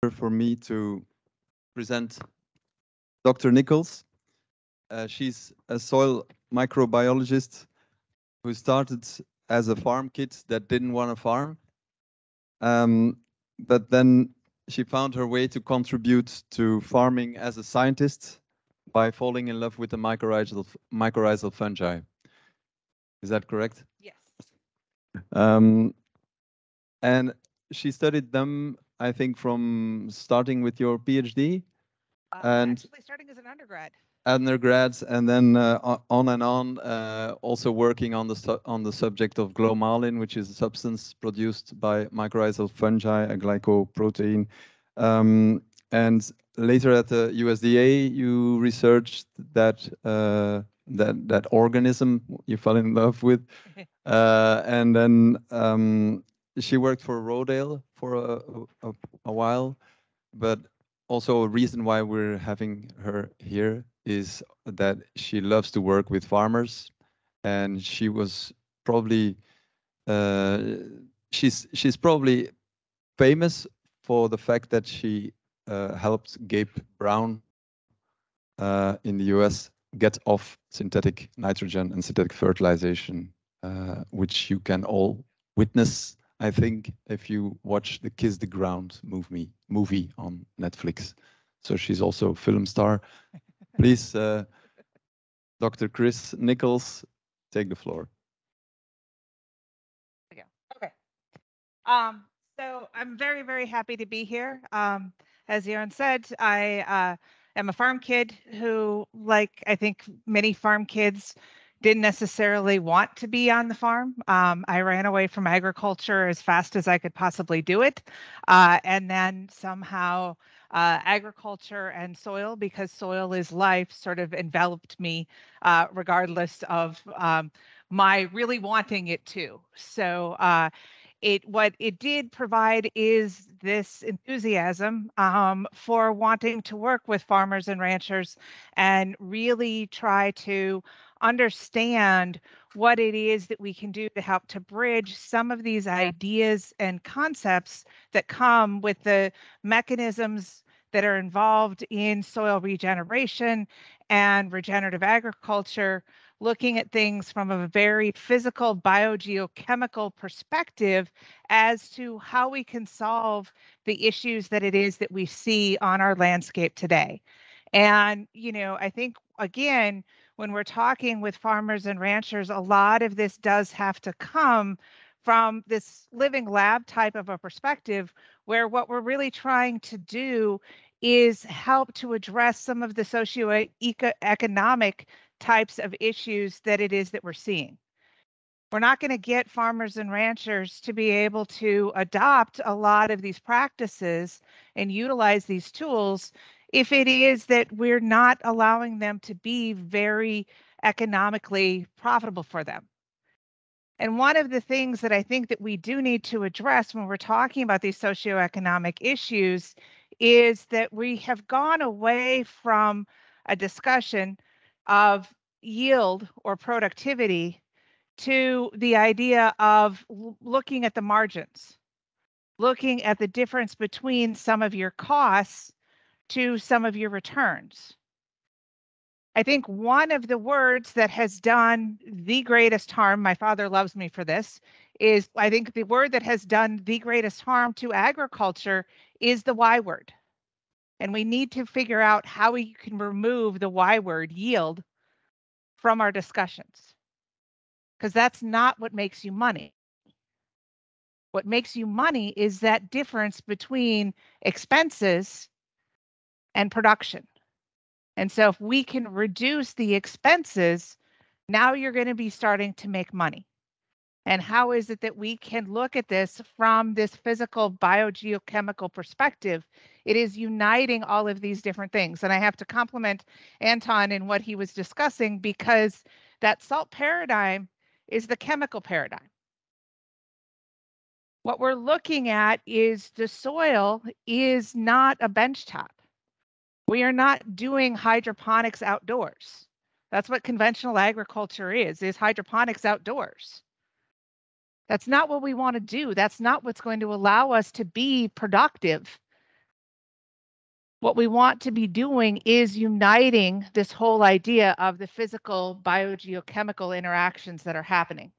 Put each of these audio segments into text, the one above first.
For me to present Dr. Nichols. She's a soil microbiologist who started as a farm kid that didn't want to farm. But then she found her way to contribute to farming as a scientist by falling in love with the mycorrhizal fungi. Is that correct? Yes. And she studied them, I think, from starting with your PhD. And actually starting as an undergrads, and then on and on, also working on the subject of glomalin, which is a substance produced by mycorrhizal fungi, a glycoprotein. And later at the USDA, you researched that that organism you fell in love with, and then she worked for Rodale for a while, but also a reason why we're having her here is that she loves to work with farmers, and she was probably she's probably famous for the fact that she helped Gabe Brown in the US get off synthetic nitrogen and synthetic fertilization, which you can all witness, I think, if you watch the Kiss the Ground movie on Netflix. So she's also a film star. Please, Dr. Kris Nichols, take the floor. Okay. So I'm very, very happy to be here. As Jan said, I am a farm kid who, like I think many farm kids, didn't necessarily want to be on the farm. I ran away from agriculture as fast as I could possibly do it. And then somehow agriculture and soil, because soil is life, sort of enveloped me regardless of my really wanting it to. So what it did provide is this enthusiasm for wanting to work with farmers and ranchers and really try to understand what it is that we can do to help to bridge some of these ideas and concepts that come with the mechanisms that are involved in soil regeneration and regenerative agriculture, looking at things from a very physical biogeochemical perspective as to how we can solve the issues that it is that we see on our landscape today. And, you know, I think, again, when we're talking with farmers and ranchers, a lot of this does have to come from this living lab type of a perspective, where what we're really trying to do is help to address some of the socioeconomic types of issues that it is that we're seeing. We're not going to get farmers and ranchers to be able to adopt a lot of these practices and utilize these tools if it is that we're not allowing them to be very economically profitable for them. And one of the things that I think that we do need to address when we're talking about these socioeconomic issues is that we have gone away from a discussion of yield or productivity to the idea of looking at the margins, looking at the difference between some of your costs to some of your returns. I think one of the words that has done the greatest harm, my father loves me for this, is I think the word that has done the greatest harm to agriculture is the Y word. And we need to figure out how we can remove the Y word, yield, from our discussions, because that's not what makes you money. What makes you money is that difference between expenses and production. And so if we can reduce the expenses, now you're going to be starting to make money. And how is it that we can look at this from this physical biogeochemical perspective? It is uniting all of these different things. And I have to compliment Anton in what he was discussing, because that salt paradigm is the chemical paradigm. What we're looking at is the soil is not a benchtop. We are not doing hydroponics outdoors. That's what conventional agriculture is hydroponics outdoors. That's not what we want to do. That's not what's going to allow us to be productive What we want to be doing is uniting this whole idea of the physical biogeochemical interactions that are happening.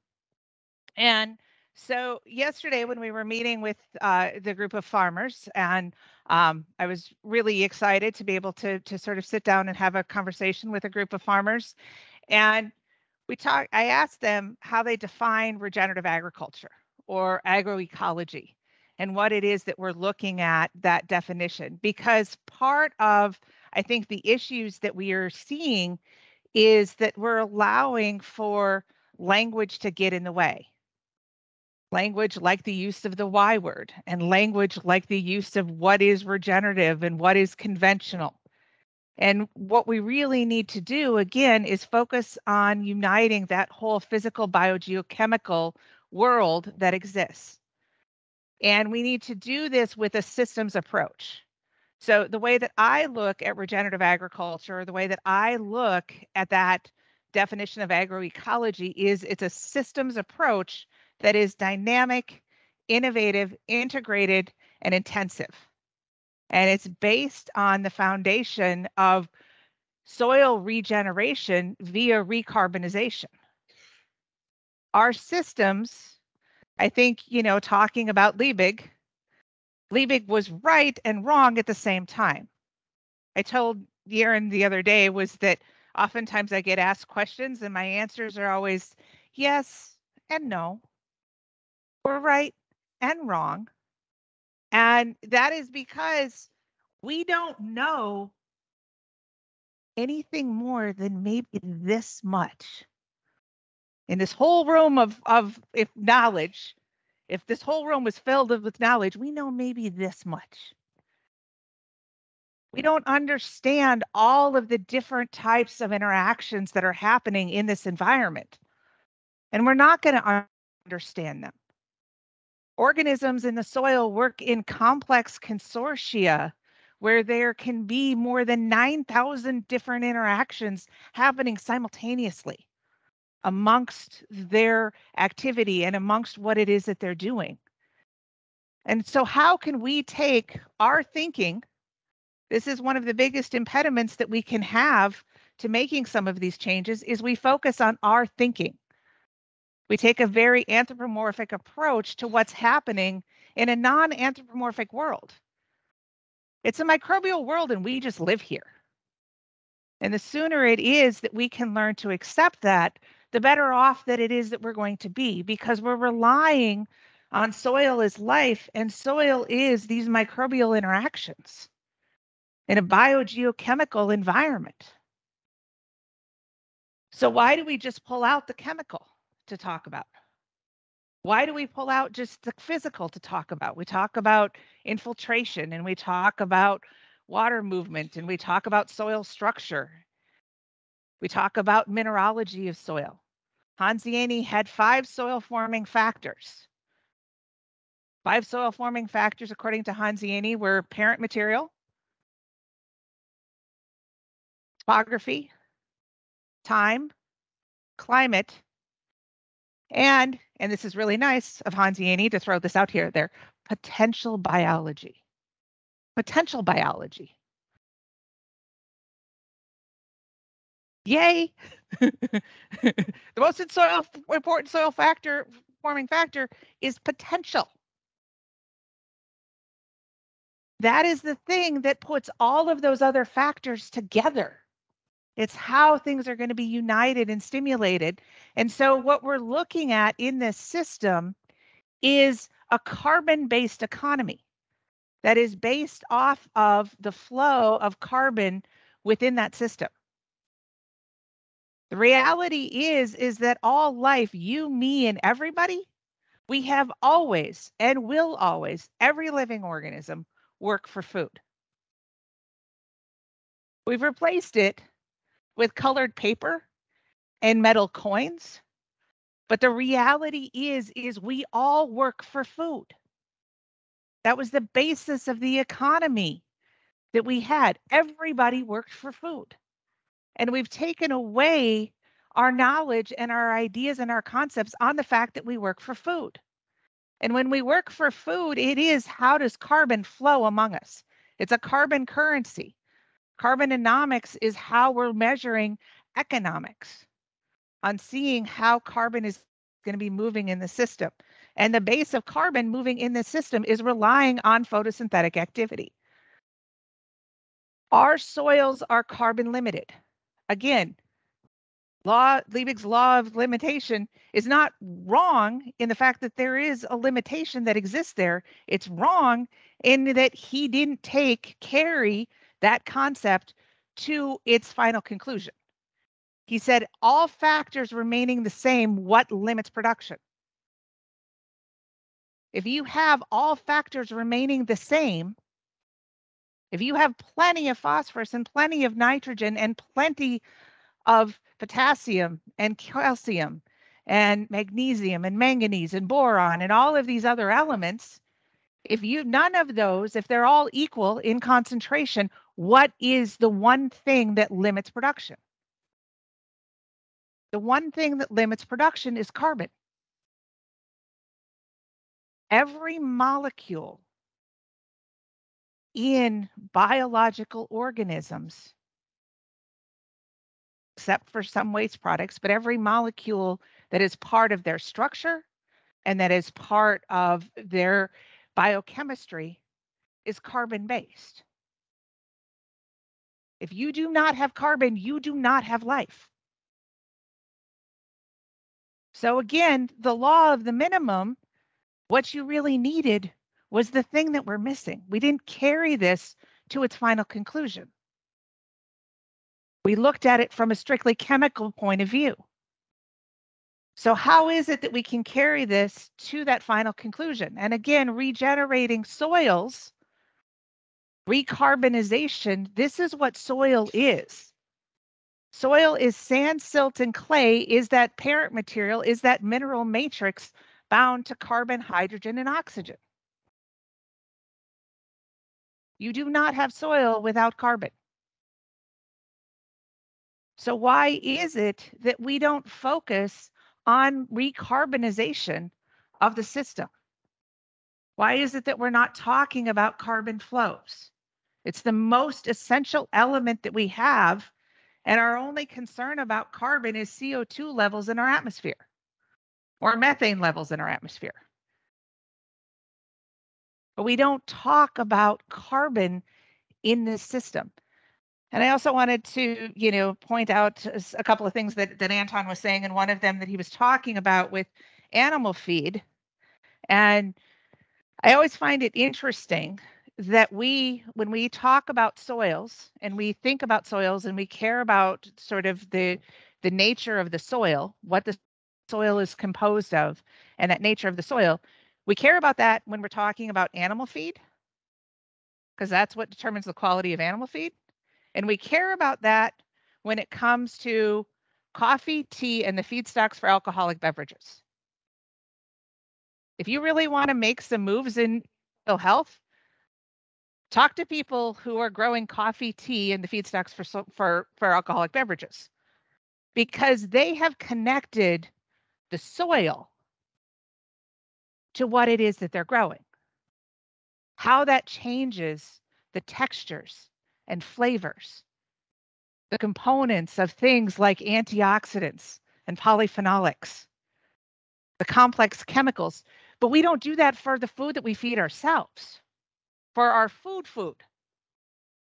And so yesterday when we were meeting with the group of farmers, and I was really excited to be able to sort of sit down and have a conversation with a group of farmers. And I asked them how they define regenerative agriculture or agroecology and what it is that we're looking at that definition. Because part of, I think, the issues that we are seeing is that we're allowing for language to get in the way. Language like the use of the Y word, and language like the use of what is regenerative and what is conventional. And what we really need to do, again, is focus on uniting that whole physical biogeochemical world that exists. And we need to do this with a systems approach. So the way that I look at regenerative agriculture, the way that I look at that definition of agroecology is it's a systems approach that is dynamic, innovative, integrated, and intensive. And it's based on the foundation of soil regeneration via recarbonization. Our systems, I think, talking about Liebig was right and wrong at the same time. I told Yaron the other day was that oftentimes I get asked questions and my answers are always yes and no. We're right and wrong. And that is because we don't know anything more than maybe this much. In this whole room of if knowledge, if this whole room was filled with knowledge, we know maybe this much. We don't understand all of the different types of interactions that are happening in this environment. And we're not going to understand them. Organisms in the soil work in complex consortia where there can be more than 9,000 different interactions happening simultaneously amongst their activity and amongst what it is that they're doing. And so how can we take our thinking? This is one of the biggest impediments that we can have to making some of these changes is we focus on our thinking. We take a very anthropomorphic approach to what's happening in a non-anthropomorphic world. It's a microbial world and we just live here. And the sooner it is that we can learn to accept that, the better off that it is that we're going to be, because we're relying on soil as life, and soil is these microbial interactions in a biogeochemical environment. So why do we just pull out the chemical to talk about? Why do we pull out just the physical to talk about? We talk about infiltration and we talk about water movement and we talk about soil structure. We talk about mineralogy of soil. Hanziani had 5 soil forming factors. 5 soil forming factors, according to Hanziani, were parent material, topography, time, climate, and this is really nice of Hanziani to throw this out here, their potential biology. Potential biology. Yay! The most important soil forming factor is potential. That is the thing that puts all of those other factors together. It's how things are going to be united and stimulated. And so what we're looking at in this system is a carbon-based economy that is based off of the flow of carbon within that system. The reality is that all life, you, me, and everybody, we have always and will always, every living organism, work for food. We've replaced it with colored paper and metal coins, but the reality is we all work for food. That was the basis of the economy that we had. Everybody worked for food. And we've taken away our knowledge and our ideas and our concepts on the fact that we work for food. And when we work for food, it is how does carbon flow among us? It's a carbon currency. Carbonomics is how we're measuring economics on seeing how carbon is going to be moving in the system. And the base of carbon moving in the system is relying on photosynthetic activity. Our soils are carbon limited. Again, Liebig's law of limitation is not wrong in the fact that there is a limitation that exists there. It's wrong in that he didn't carry that concept to its final conclusion. He said, all factors remaining the same, what limits production? If you have all factors remaining the same, if you have plenty of phosphorus and plenty of nitrogen and plenty of potassium and calcium and magnesium and manganese and boron and all of these other elements, if none of those, if they're all equal in concentration, what is the one thing that limits production? The one thing that limits production is carbon. Every molecule in biological organisms, except for some waste products, but every molecule that is part of their structure and that is part of their biochemistry is carbon-based. If you do not have carbon, you do not have life. So again, the law of the minimum, what you really needed was the thing that we're missing. We didn't carry this to its final conclusion. We looked at it from a strictly chemical point of view. So how is it that we can carry this to that final conclusion? And again, regenerating soils, recarbonization, this is what soil is. Soil is sand, silt, and clay, is that parent material, is that mineral matrix bound to carbon, hydrogen, and oxygen. You do not have soil without carbon. So why is it that we don't focus on recarbonization of the system? Why is it that we're not talking about carbon flows? It's the most essential element that we have, and our only concern about carbon is CO2 levels in our atmosphere or methane levels in our atmosphere. But we don't talk about carbon in this system. And I also wanted to, point out a couple of things that Anton was saying, and one of them that he was talking about with animal feed. And I always find it interesting that when we talk about soils and we think about soils and we care about sort of the nature of the soil, what the soil is composed of, and that nature of the soil, we care about that when we're talking about animal feed, because that's what determines the quality of animal feed. And we care about that when it comes to coffee, tea, and the feedstocks for alcoholic beverages. If you really want to make some moves in health, talk to people who are growing coffee, tea, and the feedstocks for alcoholic beverages, because they have connected the soil to what it is that they're growing, how that changes the textures and flavors, the components of things like antioxidants and polyphenolics, the complex chemicals. But we don't do that for the food that we feed ourselves. For our food.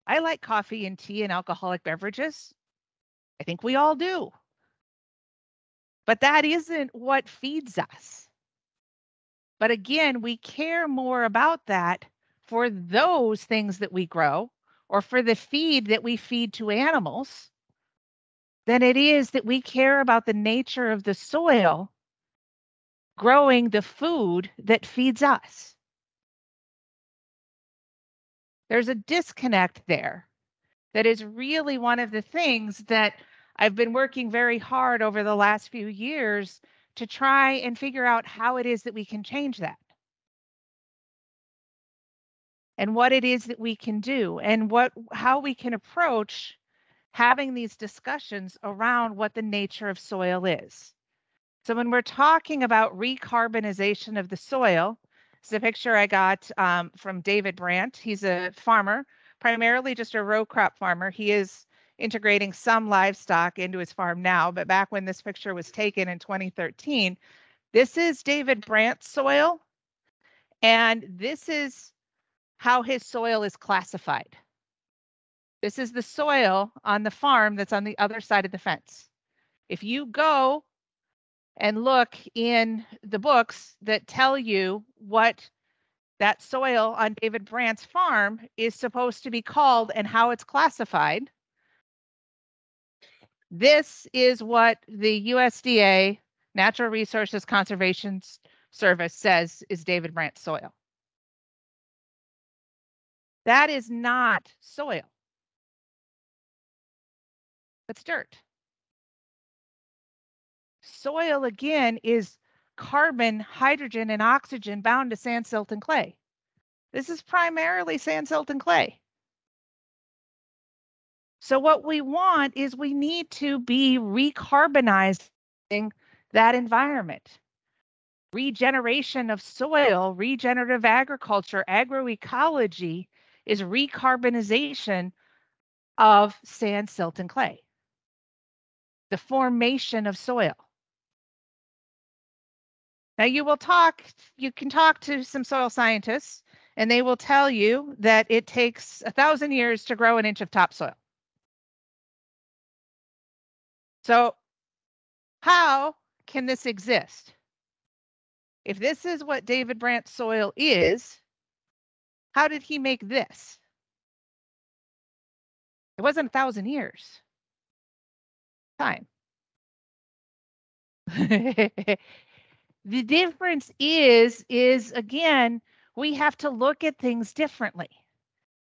I like coffee and tea and alcoholic beverages. I think we all do. But that isn't what feeds us. But again, we care more about that for those things that we grow or for the feed that we feed to animals than it is that we care about the nature of the soil growing the food that feeds us. There's a disconnect there that is really one of the things that I've been working very hard over the last few years to try and figure out how it is that we can change that. And what it is that we can do and how we can approach having these discussions around what the nature of soil is. So when we're talking about recarbonization of the soil, It's a picture I got from David Brandt. He's a farmer, primarily just a row crop farmer. He is integrating some livestock into his farm now, but back when this picture was taken in 2013, this is David Brandt's soil, and this is how his soil is classified. This is the soil on the farm that's on the other side of the fence. If you go and look in the books that tell you what that soil on David Brandt's farm is supposed to be called and how it's classified, this is what the USDA Natural Resources Conservation Service says is David Brandt's soil. That is not soil. That's dirt. Soil, again, is carbon, hydrogen, and oxygen bound to sand, silt, and clay. This is primarily sand, silt, and clay. So what we want is we need to be recarbonizing that environment. Regeneration of soil, regenerative agriculture, agroecology is recarbonization of sand, silt, and clay. The formation of soil. Now you can talk to some soil scientists, and they will tell you that it takes 1,000 years to grow an inch of topsoil. So how can this exist? If this is what David Brandt's soil is, how did he make this? It wasn't 1,000 years. Time. The difference is again, we have to look at things differently.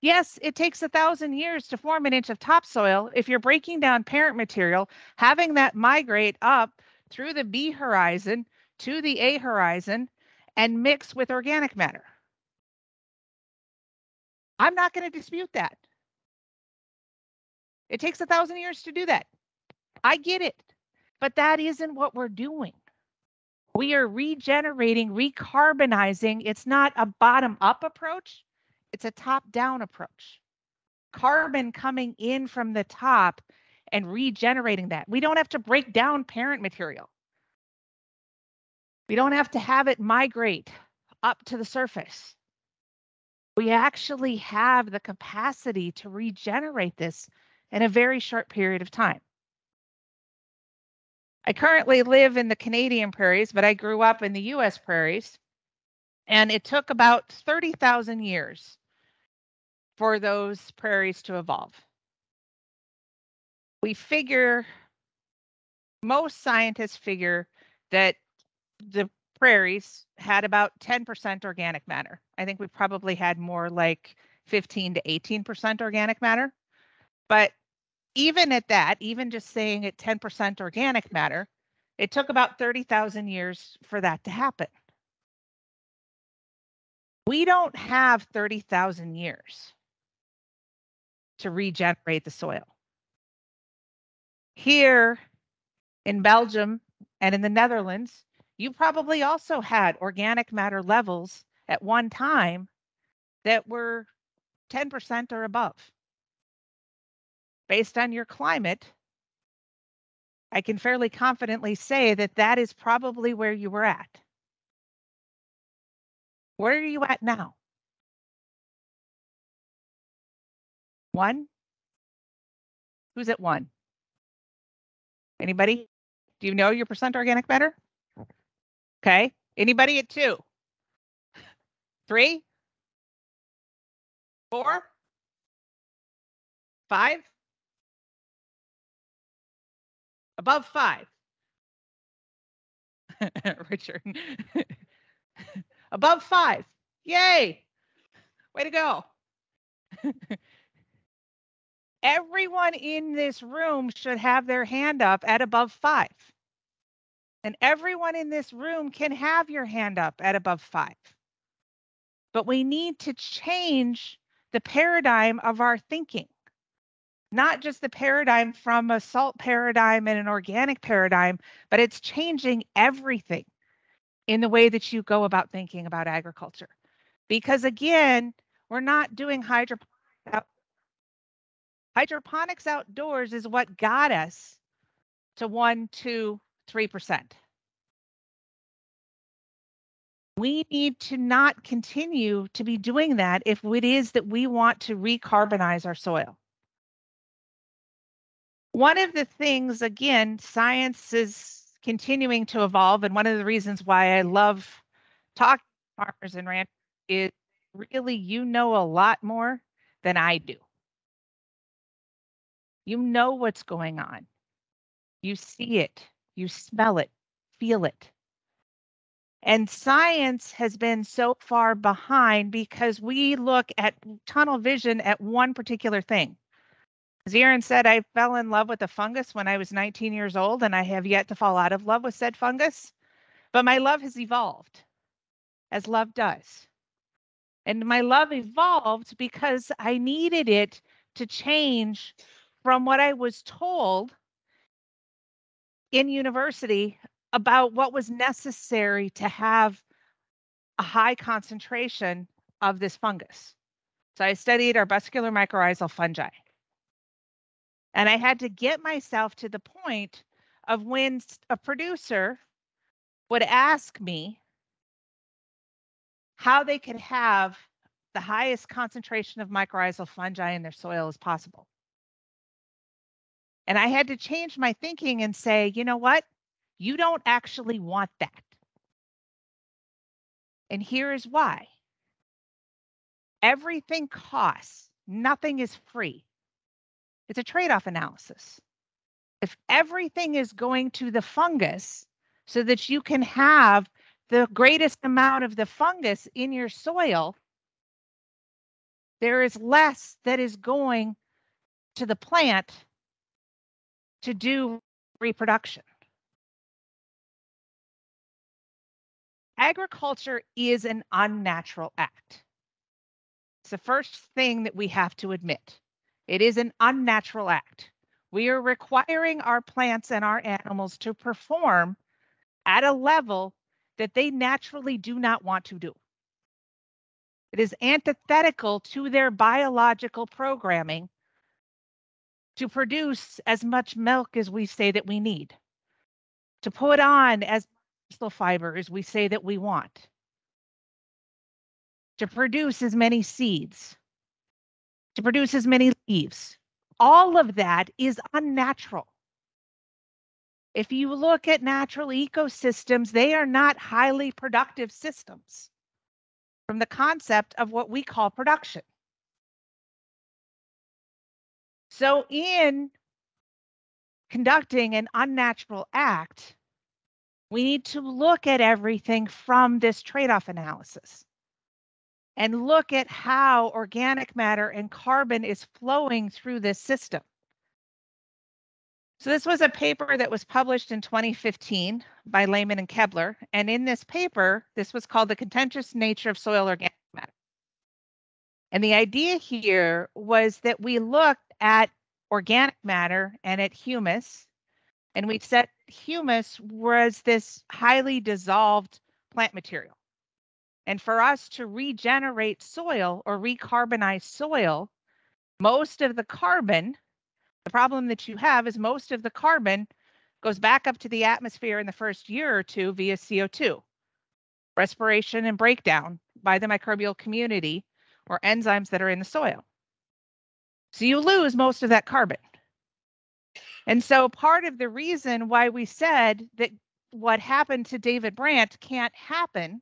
Yes, it takes 1,000 years to form an inch of topsoil. If you're breaking down parent material, having that migrate up through the B horizon to the A horizon and mix with organic matter. I'm not going to dispute that. It takes 1,000 years to do that. I get it, but that isn't what we're doing. We are regenerating, recarbonizing. It's not a bottom-up approach. It's a top-down approach. Carbon coming in from the top and regenerating that. We don't have to break down parent material. We don't have to have it migrate up to the surface. We actually have the capacity to regenerate this in a very short period of time. I currently live in the Canadian prairies, but I grew up in the US prairies, and it took about 30,000 years for those prairies to evolve. Most scientists figure that the prairies had about 10% organic matter. I think we probably had more like 15 to 18% organic matter. But even at that, even just saying at 10% organic matter, it took about 30,000 years for that to happen. We don't have 30,000 years to regenerate the soil. Here in Belgium and in the Netherlands, you probably also had organic matter levels at one time that were 10% or above. Based on your climate, I can fairly confidently say that that is probably where you were at. Where are you at now? 1? Who's at 1? Anybody? Do you know your percent organic matter? Okay. Anybody at 2? 3? 4? 5? Above 5. Richard. Above 5. Yay. Way to go. Everyone in this room should have their hand up at above 5. And everyone in this room can have your hand up at above 5. But we need to change the paradigm of our thinking. Not just the paradigm from a salt paradigm and an organic paradigm, but it's changing everything. in the way that you go about thinking about agriculture. Because again, we're not doing hydroponics outdoors is what got us to 1, 2, 3%. We need to not continue to be doing that if it is that we want to recarbonize our soil. One of the things, again, science is continuing to evolve, and one of the reasons why I love talking to farmers and ranchers is really you know a lot more than I do. You know what's going on. You see it, you smell it, feel it. And science has been so far behind because we look at tunnel vision at one particular thing. As Aaron said, I fell in love with a fungus when I was 19 years old, and I have yet to fall out of love with said fungus. But my love has evolved, as love does. And my love evolved because I needed it to change from what I was told in university about what was necessary to have a high concentration of this fungus. So I studied arbuscular mycorrhizal fungi. And I had to get myself to the point of when a producer would ask me how they could have the highest concentration of mycorrhizal fungi in their soil as possible. And I had to change my thinking and say, you know what? You don't actually want that. And here is why. Everything costs. Nothing is free. It's a trade-off analysis. If everything is going to the fungus so that you can have the greatest amount of the fungus in your soil, there is less that is going to the plant to do reproduction. Agriculture is an unnatural act. It's the first thing that we have to admit. It is an unnatural act. We are requiring our plants and our animals to perform at a level that they naturally do not want to do. It is antithetical to their biological programming to produce as much milk as we say that we need, to put on as much fiber as we say that we want, to produce as many seeds, to produce as many leaves. All of that is unnatural. If you look at natural ecosystems, they are not highly productive systems from the concept of what we call production. So in conducting an unnatural act, we need to look at everything from this trade-off analysis and look at how organic matter and carbon is flowing through this system. So this was a paper that was published in 2015 by Lehman and Kebler. And in this paper, this was called The Contentious Nature of Soil Organic Matter. And the idea here was that we looked at organic matter and at humus, and we said humus was this highly dissolved plant material. And for us to regenerate soil or recarbonize soil, most of the carbon, the problem that you have is most of the carbon goes back up to the atmosphere in the first year or two via CO2, respiration and breakdown by the microbial community or enzymes that are in the soil. So you lose most of that carbon. And so part of the reason why we said that what happened to David Brandt can't happen,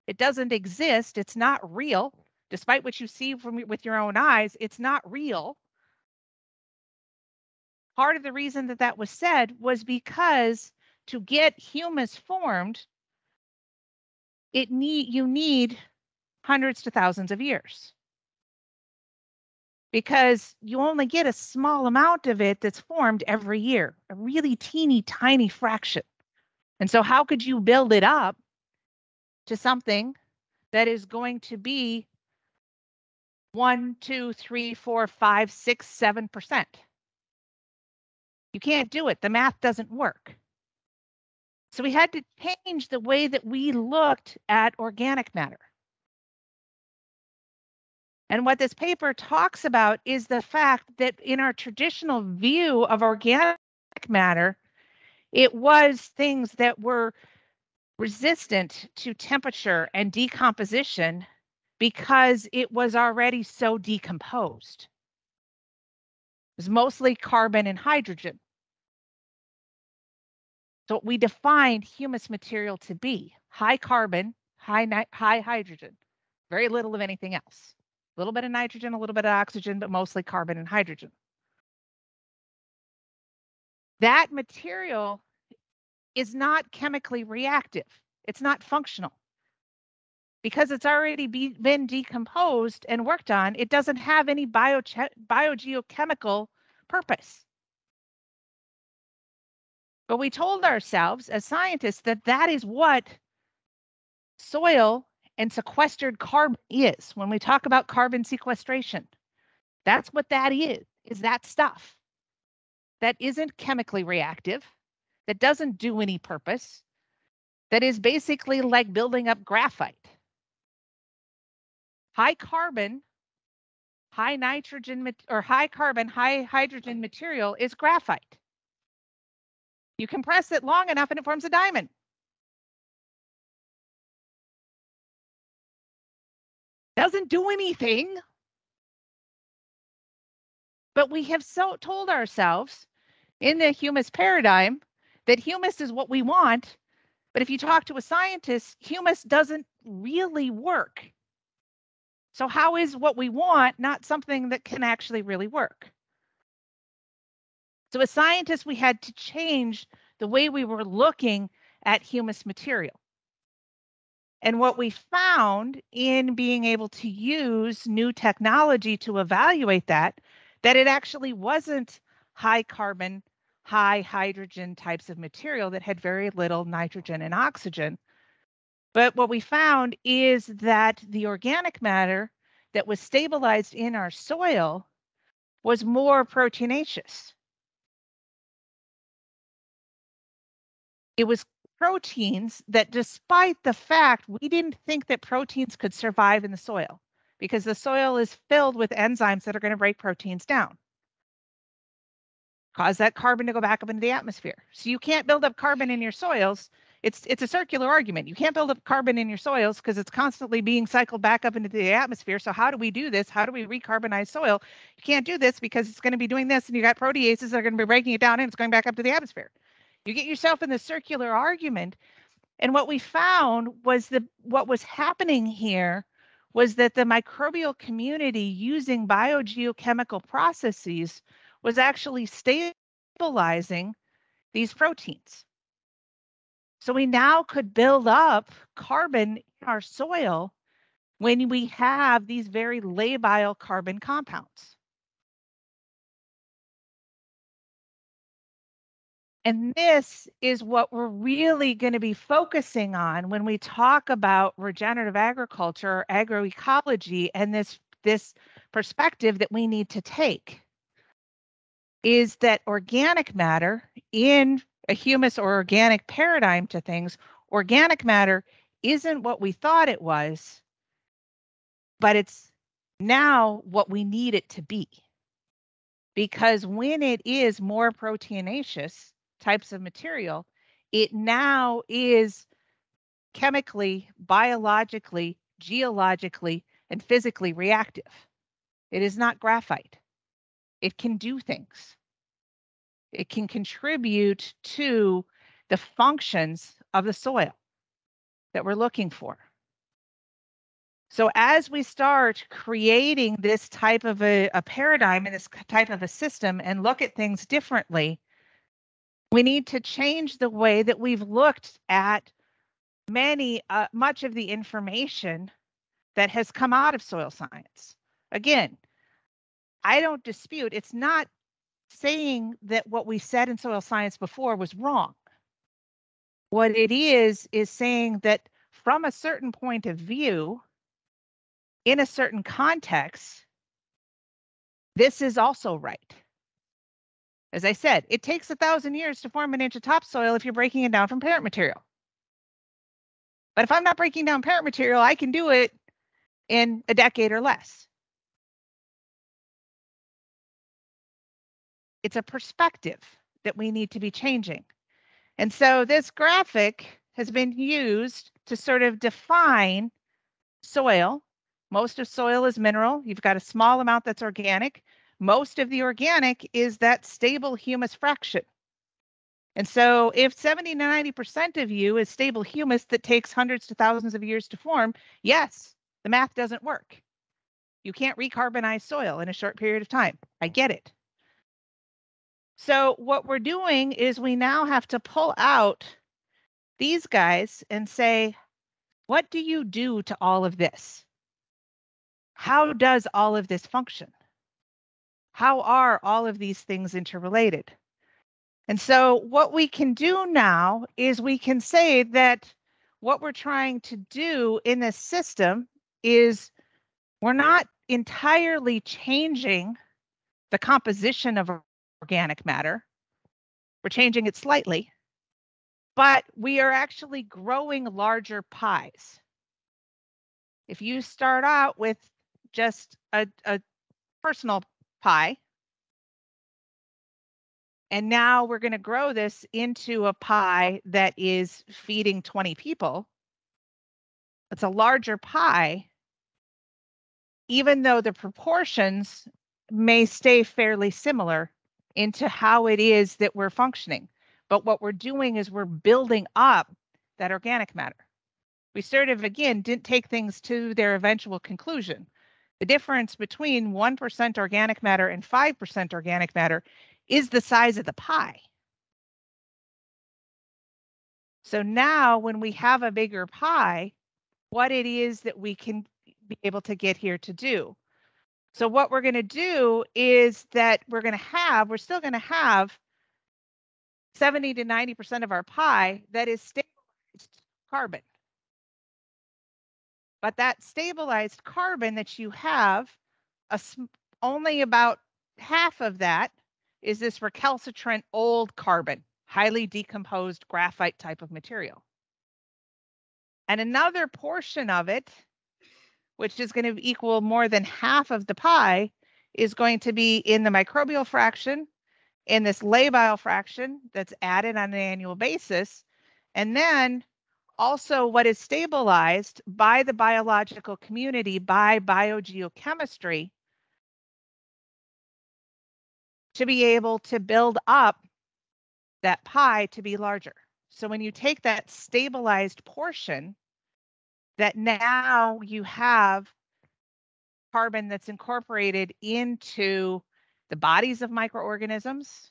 it doesn't exist, it's not real, despite what you see with your own eyes, it's not real. Part of the reason that that was said was because to get humus formed, you need hundreds to thousands of years, because you only get a small amount of it that's formed every year, a really teeny tiny fraction. And so how could you build it up to something that is going to be 1, 2, 3, 4, 5, 6, 7%? You can't do it. The math doesn't work. So we had to change the way that we looked at organic matter. And what this paper talks about is the fact that in our traditional view of organic matter, it was things that were resistant to temperature and decomposition because it was already so decomposed. It was mostly carbon and hydrogen. So we defined humus material to be high carbon, high hydrogen, very little of anything else. A little bit of nitrogen, a little bit of oxygen, but mostly carbon and hydrogen. That material is not chemically reactive. It's not functional. Because it's already been decomposed and worked on, it doesn't have any biogeochemical purpose. But we told ourselves as scientists that that is what soil and sequestered carbon is. When we talk about carbon sequestration, that's what that is that stuff that isn't chemically reactive, that doesn't do any purpose, that is basically like building up graphite. High carbon, high nitrogen, or high carbon, high hydrogen material is graphite. You compress it long enough and it forms a diamond. Doesn't do anything. But we have told ourselves in the humus paradigm that humus is what we want. But if you talk to a scientist, humus doesn't really work. So how is what we want not something that can actually really work? So as scientists, we had to change the way we were looking at humus material. And what we found in being able to use new technology to evaluate that it actually wasn't high carbon, high hydrogen types of material that had very little nitrogen and oxygen. But what we found is that the organic matter that was stabilized in our soil was more proteinaceous. It was proteins that, despite the fact we didn't think that proteins could survive in the soil, because the soil is filled with enzymes that are going to break proteins down, cause that carbon to go back up into the atmosphere. So you can't build up carbon in your soils. It's a circular argument. You can't build up carbon in your soils because it's constantly being cycled back up into the atmosphere. So how do we do this? How do we recarbonize soil? You can't do this because it's going to be doing this, and you got proteases that are going to be breaking it down, and it's going back up to the atmosphere. You get yourself in the circular argument. And what we found was that what was happening here was that the microbial community using biogeochemical processes was actually stabilizing these proteins. So we now could build up carbon in our soil when we have these very labile carbon compounds. And this is what we're really going to be focusing on when we talk about regenerative agriculture, or agroecology, and this perspective that we need to take is that organic matter in a humus or organic paradigm to things, organic matter isn't what we thought it was, but it's now what we need it to be. Because when it is more proteinaceous types of material, it now is chemically, biologically, geologically, and physically reactive. It is not graphite. It can do things. It can contribute to the functions of the soil that we're looking for. So as we start creating this type of a paradigm and this type of a system and look at things differently, we need to change the way that we've looked at much of the information that has come out of soil science. Again, I don't dispute, it's not saying that what we said in soil science before was wrong. What it is saying that from a certain point of view, in a certain context, this is also right. As I said, it takes 1,000 years to form an inch of topsoil if you're breaking it down from parent material. But if I'm not breaking down parent material, I can do it in a decade or less. It's a perspective that we need to be changing. And so this graphic has been used to sort of define soil. Most of soil is mineral. You've got a small amount that's organic. Most of the organic is that stable humus fraction. And so if 70 to 90% of you is stable humus that takes hundreds to thousands of years to form, yes, the math doesn't work. You can't recarbonize soil in a short period of time. I get it. So what we're doing is we now have to pull out these guys and say, what do you do to all of this? How does all of this function? How are all of these things interrelated? And so what we can do now is we can say that what we're trying to do in this system is we're not entirely changing the composition of organic matter. We're changing it slightly, but we are actually growing larger pies. If you start out with just a personal pie, and now we're going to grow this into a pie that is feeding 20 people, it's a larger pie, even though the proportions may stay fairly similar into how it is that we're functioning. But what we're doing is we're building up that organic matter. We sort of, again, didn't take things to their eventual conclusion. The difference between 1% organic matter and 5% organic matter is the size of the pie. So now when we have a bigger pie, what it is that we can be able to get here to do. So what we're going to do is that we're still going to have 70 to 90% of our pie that is stabilized carbon. But that stabilized carbon that you have, only about half of that is this recalcitrant old carbon, highly decomposed graphite type of material. And another portion of it, which is going to equal more than half of the pie, is going to be in the microbial fraction, in this labile fraction that's added on an annual basis, and then also what is stabilized by the biological community, by biogeochemistry, to be able to build up that pie to be larger. So when you take that stabilized portion, that now you have carbon that's incorporated into the bodies of microorganisms.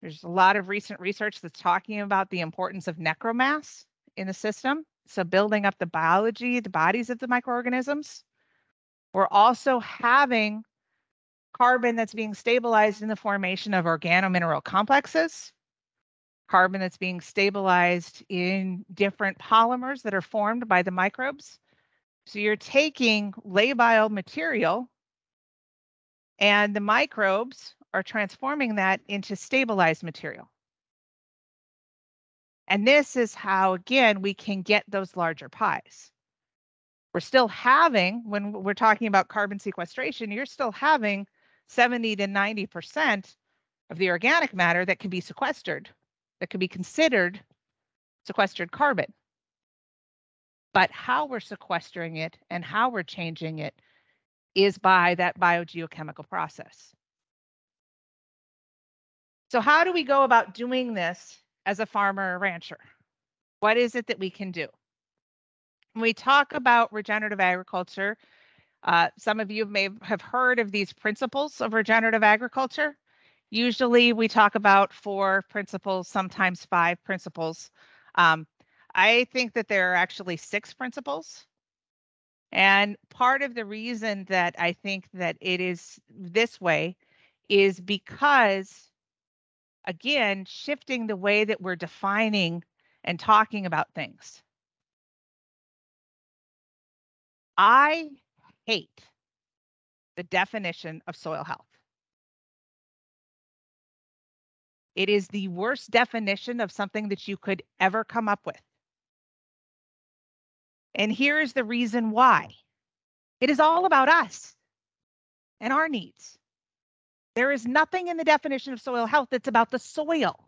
There's a lot of recent research that's talking about the importance of necromass in the system. So building up the biology, the bodies of the microorganisms. We're also having carbon that's being stabilized in the formation of organomineral complexes, carbon that's being stabilized in different polymers that are formed by the microbes. So you're taking labile material and the microbes are transforming that into stabilized material. And this is how, again, we can get those larger pies. We're still having, when we're talking about carbon sequestration, you're still having 70 to 90% of the organic matter that can be sequestered, that could be considered sequestered carbon. But how we're sequestering it and how we're changing it is by that biogeochemical process. So how do we go about doing this as a farmer or rancher? What is it that we can do? When we talk about regenerative agriculture, some of you may have heard of these principles of regenerative agriculture. Usually we talk about 4 principles, sometimes 5 principles. I think that there are actually 6 principles. And part of the reason that I think that it is this way is because, again, shifting the way that we're defining and talking about things. I hate the definition of soil health. It is the worst definition of something that you could ever come up with. And here is the reason why. It is all about us and our needs. There is nothing in the definition of soil health that's about the soil.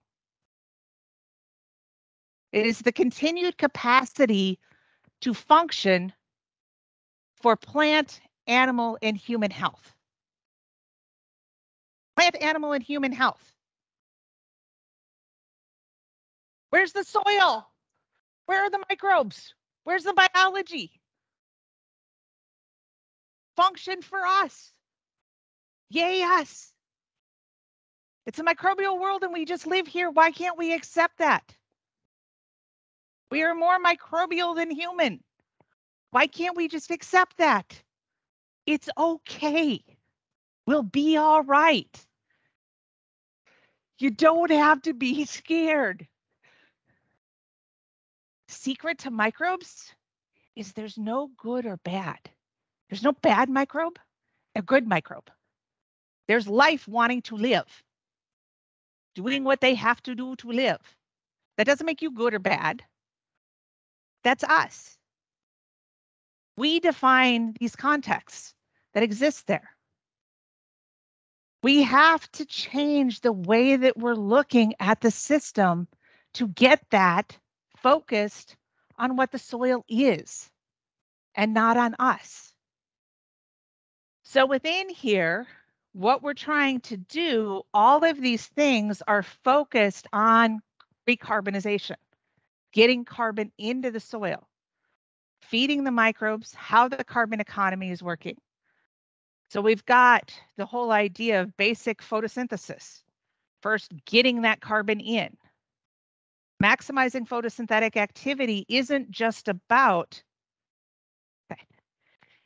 It is the continued capacity to function for plant, animal, and human health. Plant, animal, and human health. Where's the soil? Where are the microbes? Where's the biology? Function for us. Yay us. It's a microbial world and we just live here. Why can't we accept that? We are more microbial than human. Why can't we just accept that? It's okay. We'll be all right. You don't have to be scared. Secret to microbes is there's no good or bad. There's no bad microbe, a good microbe. There's life wanting to live, doing what they have to do to live. That doesn't make you good or bad. That's us. We define these contexts that exist there. We have to change the way that we're looking at the system to get that focused on what the soil is and not on us. So within here, what we're trying to do, all of these things are focused on recarbonization, getting carbon into the soil, feeding the microbes, how the carbon economy is working. So we've got the whole idea of basic photosynthesis, first getting that carbon in. Maximizing photosynthetic activity isn't just about,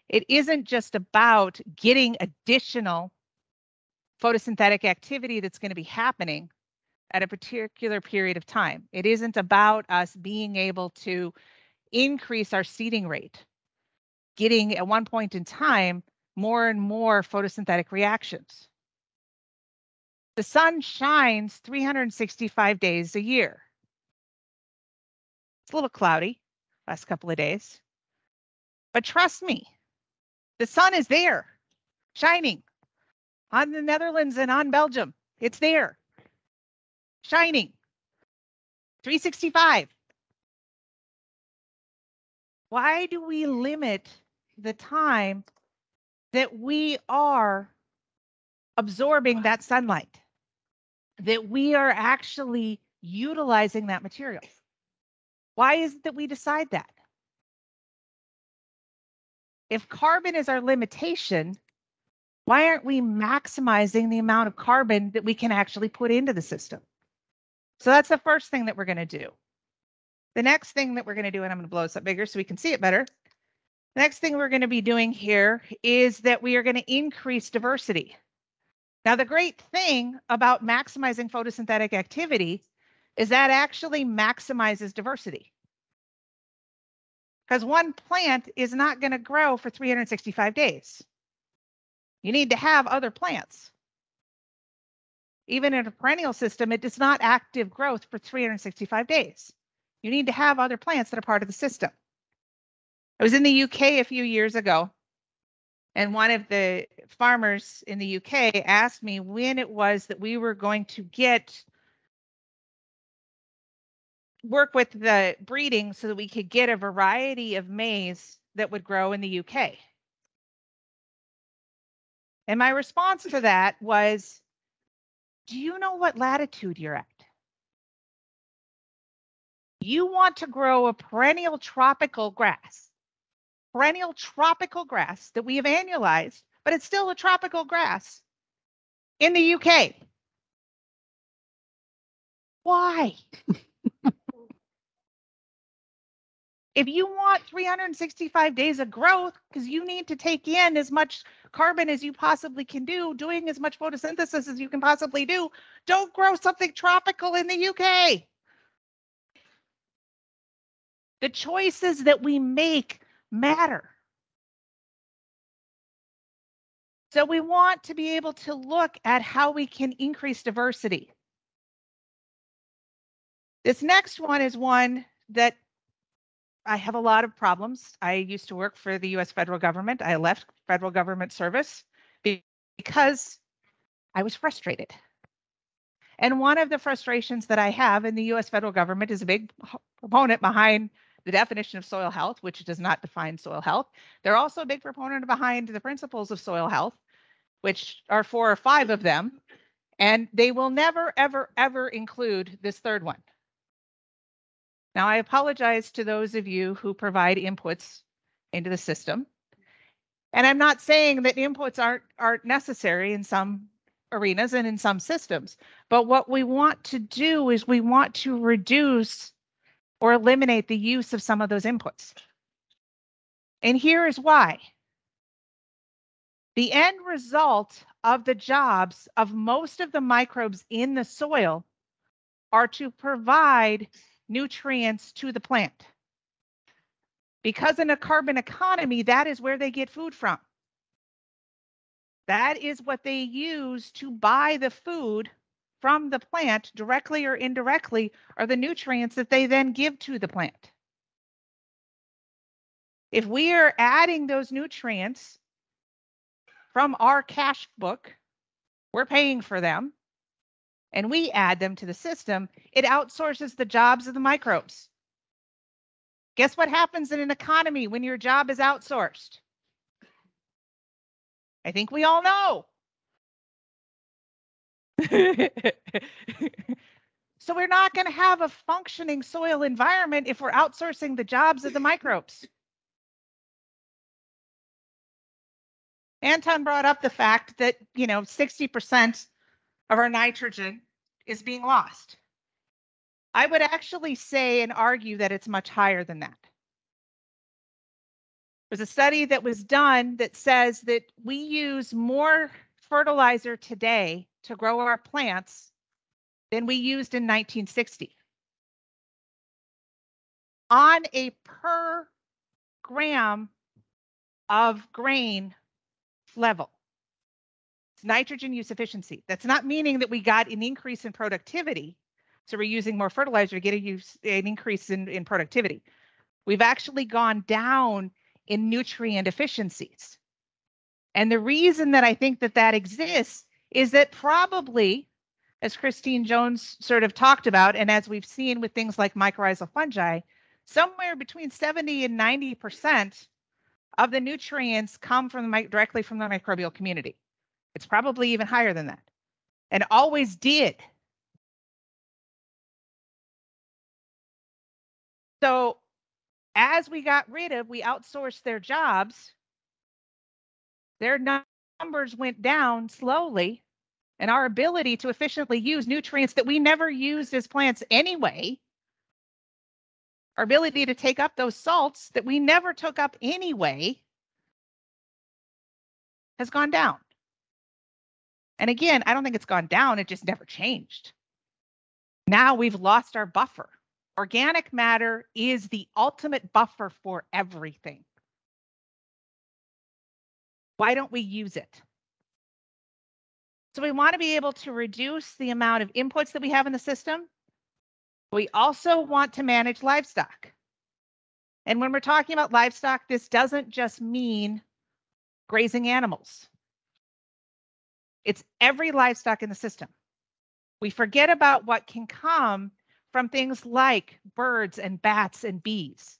it isn't just about getting additional photosynthetic activity that's going to be happening at a particular period of time. It isn't about us being able to increase our seeding rate, getting at one point in time more and more photosynthetic reactions. The sun shines 365 days a year. It's a little cloudy last couple of days, but trust me, the sun is there, shining on the Netherlands and on Belgium. It's there, shining, 365. Why do we limit the time that we are absorbing that sunlight, that we are actually utilizing that material? Why is it that we decide that? If carbon is our limitation, why aren't we maximizing the amount of carbon that we can actually put into the system? So that's the first thing that we're going to do. The next thing that we're going to do, and I'm going to blow this up bigger so we can see it better. The next thing we're going to be doing here is that we are going to increase diversity. Now, the great thing about maximizing photosynthetic activity is that actually maximizes diversity. Because one plant is not going to grow for 365 days. You need to have other plants. Even in a perennial system, it does not active growth for 365 days. You need to have other plants that are part of the system. I was in the UK a few years ago, and one of the farmers in the UK asked me when it was that we were going to work with the breeding so that we could get a variety of maize that would grow in the UK. And my response to that was, do you know what latitude you're at? You want to grow a perennial tropical grass that we have annualized, but it's still a tropical grass in the UK. Why? If you want 365 days of growth, because you need to take in as much carbon as you possibly can do, doing as much photosynthesis as you can possibly do, don't grow something tropical in the UK. The choices that we make matter. So we want to be able to look at how we can increase diversity. This next one is one that I have a lot of problems. I used to work for the US federal government. I left federal government service because I was frustrated. And one of the frustrations that I have in the US federal government is a big proponent behind the definition of soil health, which does not define soil health. They're also a big proponent behind the principles of soil health, which are 4 or 5 of them. And they will never, ever, ever include this third one. Now, I apologize to those of you who provide inputs into the system. And I'm not saying that inputs aren't necessary in some arenas and in some systems. But what we want to do is we want to reduce or eliminate the use of some of those inputs. And here is why. The end result of the jobs of most of the microbes in the soil are to provide nutrients to the plant. Because in a carbon economy, that is where they get food from. That is what they use to buy the food from the plant, directly or indirectly, are the nutrients that they then give to the plant. If we are adding those nutrients from our cash book, we're paying for them, and we add them to the system, it outsources the jobs of the microbes. Guess what happens in an economy when your job is outsourced? I think we all know. So we're not going to have a functioning soil environment if we're outsourcing the jobs of the microbes. Anton brought up the fact that, 60% of our nitrogen is being lost. I would actually say and argue that it's much higher than that. There's a study that was done that says that we use more fertilizer today to grow our plants than we used in 1960. On a per gram of grain level. It's nitrogen use efficiency. That's not meaning that we got an increase in productivity. So we're using more fertilizer to get an increase in productivity. We've actually gone down in nutrient efficiencies. And the reason that I think that exists is that probably, as Christine Jones sort of talked about, and as we've seen with things like mycorrhizal fungi, somewhere between 70 and 90% of the nutrients come from directly from the microbial community. It's probably even higher than that, and always did. So as we outsourced their jobs, their numbers went down slowly, and our ability to efficiently use nutrients that we never used as plants anyway, our ability to take up those salts that we never took up anyway, has gone down. And again, I don't think it's gone down, it just never changed. Now we've lost our buffer. Organic matter is the ultimate buffer for everything. Why don't we use it? So we want to be able to reduce the amount of inputs that we have in the system. We also want to manage livestock. And when we're talking about livestock, this doesn't just mean grazing animals. It's every livestock in the system. We forget about what can come from things like birds and bats and bees.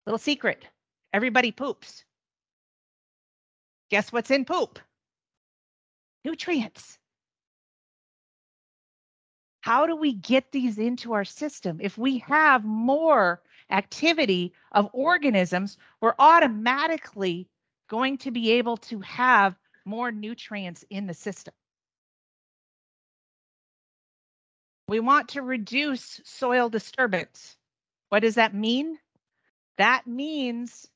Little secret, everybody poops. Guess what's in poop? Nutrients. How do we get these into our system? If we have more activity of organisms, we're automatically going to be able to have more nutrients in the system. We want to reduce soil disturbance. What does that mean? That means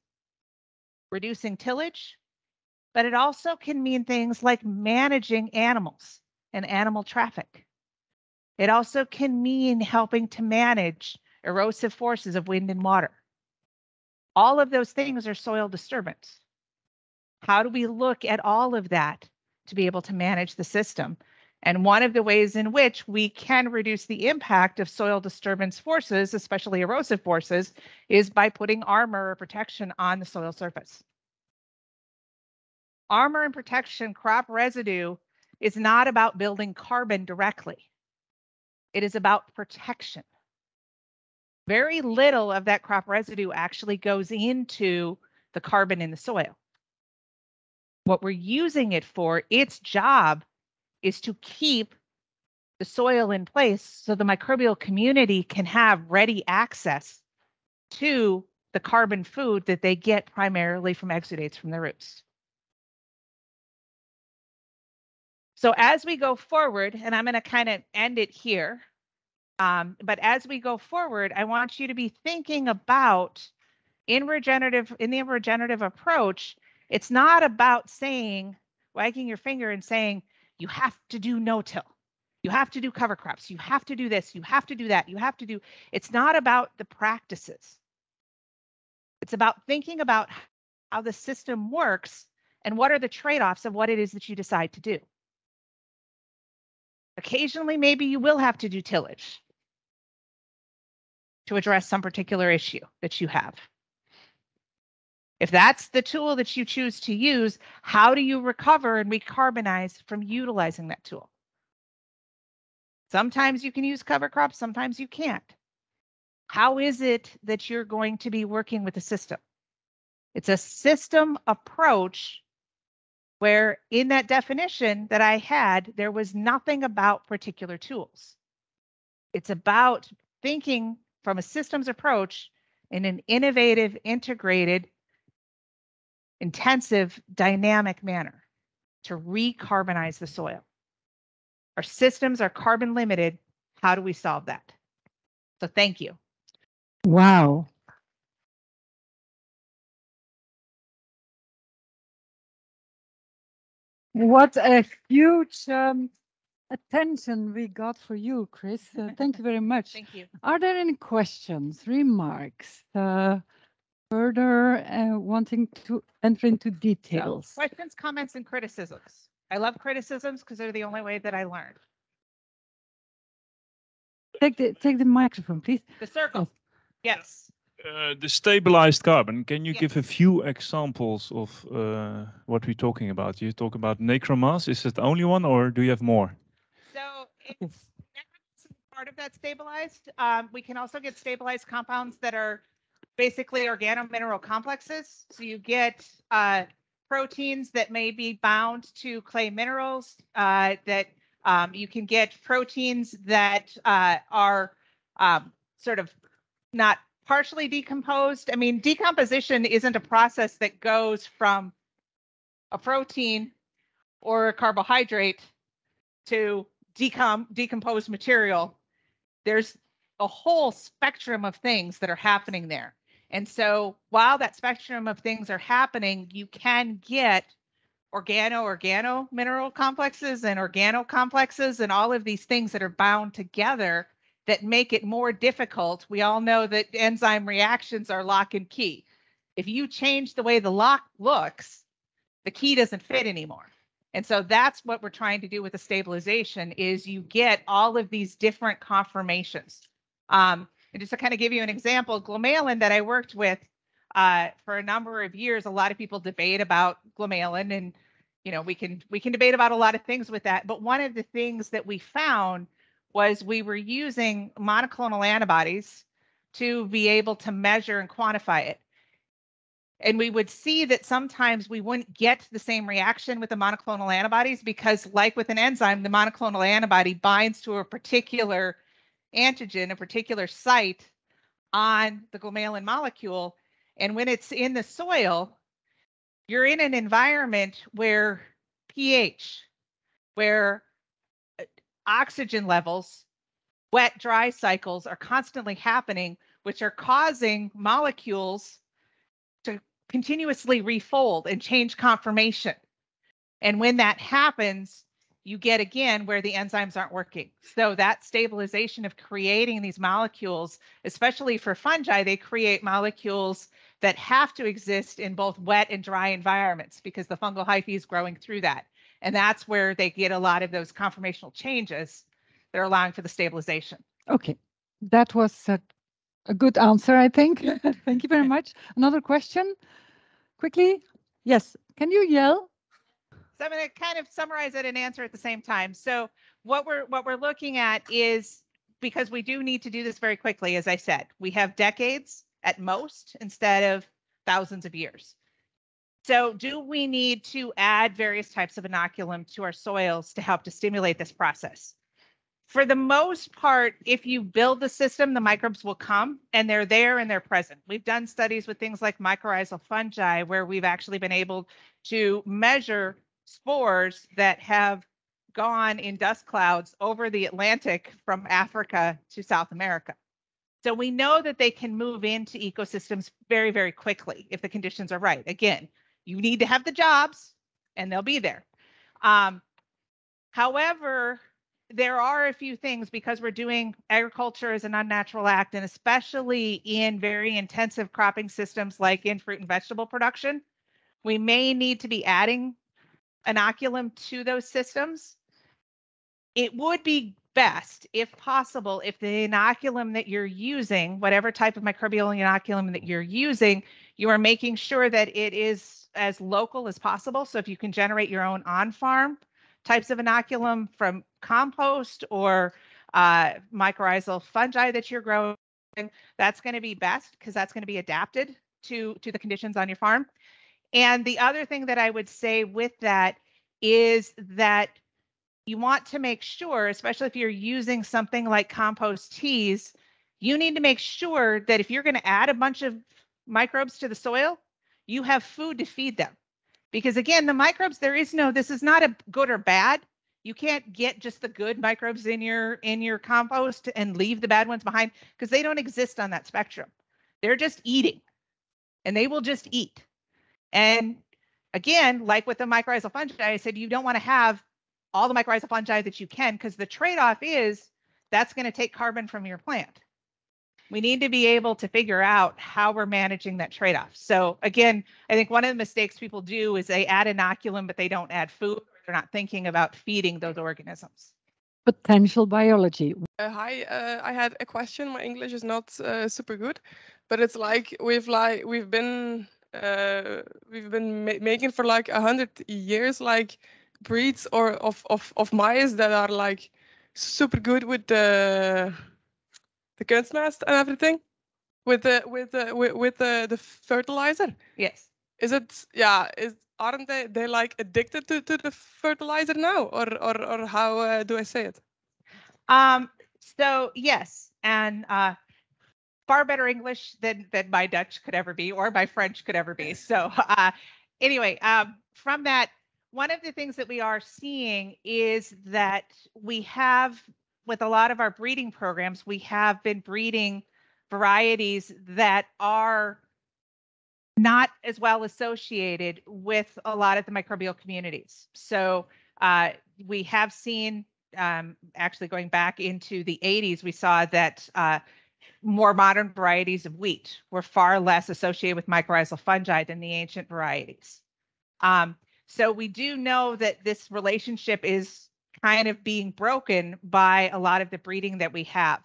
reducing tillage, but it also can mean things like managing animals and animal traffic. It also can mean helping to manage erosive forces of wind and water. All of those things are soil disturbance. How do we look at all of that to be able to manage the system? And one of the ways in which we can reduce the impact of soil disturbance forces, especially erosive forces, is by putting armor or protection on the soil surface. Armor and protection crop residue is not about building carbon directly. It is about protection. Very little of that crop residue actually goes into the carbon in the soil. What we're using it for, its job is to keep the soil in place so the microbial community can have ready access to the carbon food that they get primarily from exudates from the roots. So as we go forward, and I'm going to kind of end it here, but as we go forward, I want you to be thinking about in the regenerative approach, it's not about saying, wagging your finger and saying, you have to do no-till. You have to do cover crops. You have to do this. You have to do that. You have to do. It's not about the practices. It's about thinking about how the system works and what are the trade-offs of what it is that you decide to do. Occasionally, maybe you will have to do tillage to address some particular issue that you have. If that's the tool that you choose to use, how do you recover and recarbonize from utilizing that tool? Sometimes you can use cover crops, sometimes you can't. How is it that you're going to be working with the system? It's a system approach where in that definition that I had, there was nothing about particular tools. It's about thinking from a systems approach in an innovative, integrated, intensive, dynamic manner to recarbonize the soil. Our systems are carbon limited. How do we solve that? So thank you. Wow. What a huge attention we got for you, Kris. Thank you very much. Thank you. Are there any questions, remarks, further wanting to enter into details? Questions, comments, and criticisms. I love criticisms because they're the only way that I learn. Take the microphone, please. The circle. Yes. The stabilized carbon, can you give a few examples of what we're talking about? You talk about necromass, is it the only one or do you have more? So it's part of that stabilized. We can also get stabilized compounds that are basically organomineral complexes. So you get proteins that may be bound to clay minerals, that you can get proteins that are sort of not partially decomposed. I mean, decomposition isn't a process that goes from a protein or a carbohydrate to decomposed material. There's a whole spectrum of things that are happening there. And so while that spectrum of things are happening, you can get organo mineral complexes and organocomplexes and all of these things that are bound together that make it more difficult. We all know that enzyme reactions are lock and key. If you change the way the lock looks, the key doesn't fit anymore. And so that's what we're trying to do with the stabilization is you get all of these different conformations. And just to kind of give you an example, glomalin that I worked with for a number of years, a lot of people debate about glomalin, and you know we can debate about a lot of things with that. But one of the things that we found was we were using monoclonal antibodies to be able to measure and quantify it. And we would see that sometimes we wouldn't get the same reaction with the monoclonal antibodies because, like with an enzyme, the monoclonal antibody binds to a particular antigen, a particular site on the glomalin molecule. And when it's in the soil, you're in an environment where pH, where oxygen levels, wet, dry cycles are constantly happening, which are causing molecules to continuously refold and change conformation. And when that happens, you get again where the enzymes aren't working. So that stabilization of creating these molecules, especially for fungi, they create molecules that have to exist in both wet and dry environments because the fungal hyphae is growing through that. And that's where they get a lot of those conformational changes that are allowing for the stabilization. Okay, that was a good answer, I think. Thank you very much. Another question, quickly. Yes, can you yell? So I'm going to kind of summarize it and answer at the same time. So what we're looking at is, because we do need to do this very quickly, as I said, we have decades at most instead of thousands of years. So do we need to add various types of inoculum to our soils to help to stimulate this process? For the most part, if you build the system, the microbes will come, and they're there and they're present. We've done studies with things like mycorrhizal fungi where we've actually been able to measure spores that have gone in dust clouds over the Atlantic from Africa to South America. So we know that they can move into ecosystems very, very quickly if the conditions are right. Again, you need to have the jobs and they'll be there. However, there are a few things, because we're doing agriculture as an unnatural act, and especially in very intensive cropping systems like in fruit and vegetable production, we may need to be adding inoculum to those systems. It would be best, if possible, if the inoculum that you're using, whatever type of microbial inoculum that you're using, you are making sure that it is as local as possible. So if you can generate your own on-farm types of inoculum from compost or mycorrhizal fungi that you're growing, that's going to be best, because that's going to be adapted to the conditions on your farm. And the other thing that I would say with that is that you want to make sure, especially if you're using something like compost teas, you need to make sure that if you're going to add a bunch of microbes to the soil, you have food to feed them. Because again, the microbes, this is not a good or bad. You can't get just the good microbes in your compost and leave the bad ones behind, because they don't exist on that spectrum. They're just eating, and they will just eat. And again, like with the mycorrhizal fungi, I said you don't want to have all the mycorrhizal fungi that you can, because the trade-off is that's going to take carbon from your plant. We need to be able to figure out how we're managing that trade-off. So again, I think one of the mistakes people do is they add inoculum, but they don't add food. They're not thinking about feeding those organisms. Potential biology. Hi, I had a question. My English is not super good, but it's like we've been making for like 100 years like breeds or of mice that are like super good with the kunstmest and everything, with the fertilizer. Yes. Is it, yeah, aren't they like addicted to the fertilizer now, or how do I say it? So yes, and far better English than my Dutch could ever be, or my French could ever be. So anyway, from that, one of the things that we are seeing is that we have, with a lot of our breeding programs, we have been breeding varieties that are not as well associated with a lot of the microbial communities. So we have seen, actually going back into the 80s, we saw that more modern varieties of wheat were far less associated with mycorrhizal fungi than the ancient varieties. So we do know that this relationship is kind of being broken by a lot of the breeding that we have.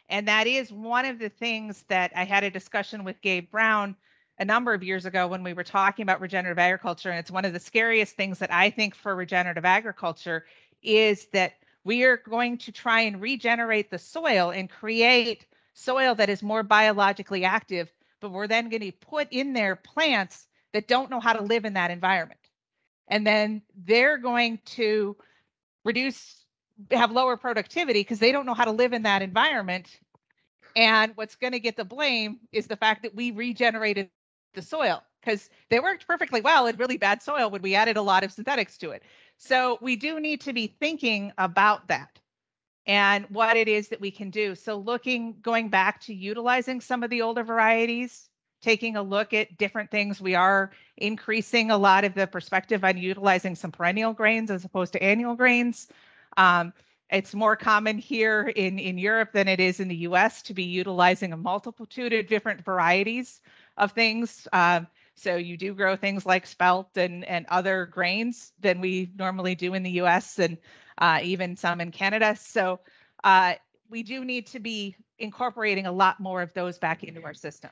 And that is one of the things that I had a discussion with Gabe Brown a number of years ago when we were talking about regenerative agriculture. And it's one of the scariest things that I think for regenerative agriculture is that we are going to try and regenerate the soil and create soil that is more biologically active, but we're then going to put in there plants that don't know how to live in that environment. And then they're going to have lower productivity because they don't know how to live in that environment. And what's going to get the blame is the fact that we regenerated the soil, because they worked perfectly well in really bad soil when we added a lot of synthetics to it. So we do need to be thinking about that and what it is that we can do. So going back to utilizing some of the older varieties, taking a look at different things. We are increasing a lot of the perspective on utilizing some perennial grains as opposed to annual grains. It's more common here in Europe than it is in the US to be utilizing a multitude of different varieties of things. So you do grow things like spelt and other grains than we normally do in the US and even some in Canada. So we do need to be incorporating a lot more of those back into our system.